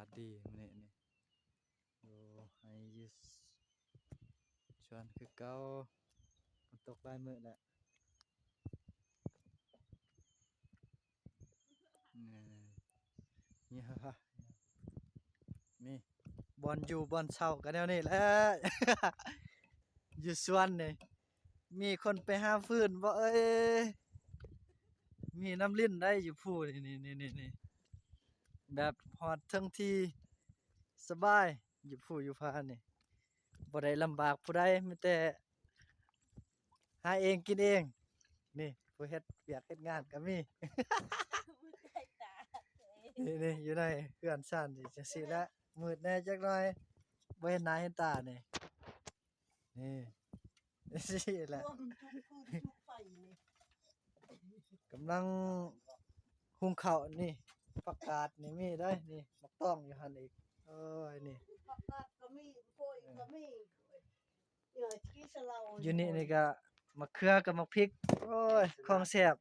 ศดีมื้อนี้โอ้ให้อยู่ชวนคือเก่าฝนตกหลายมื้อแล้วนี่ฮะนี่บ่อนอยู่บ่อนเช่าก็แนวนี้แหละ อยู่สวนนี่มีคนไปหาฟืนบ่เอ้ยมีน้ำลิ้นได้อยู่พู้นี่แบบฮอดเทิงที่สบายอยู่ผู้อยู่พานี่บ่ได้ลำบากผู้ใดมีแต่หาเองกินเองนี่ผู้เฮ็ดเวียกเฮ็ดงานก็มี นี่อยู่ในเรือนซ่านนี่จังซี่แหละมืดแหน่จักหน่อยบ่เห็นหน้าเห็นตานี่นี่จังซี่แหละ ร่วมทุกไฟนี่ กำลังหุงข้าวนี่ผักกาดนี่มีได้นี่มักต้องอยู่หั่นอีกโอ้ยนี่ ผักกาดก็มีโพยก็มีที่สะเลา อยู่นี่ก็มะเขือกับมะพริกโอ้ยของแซ่บ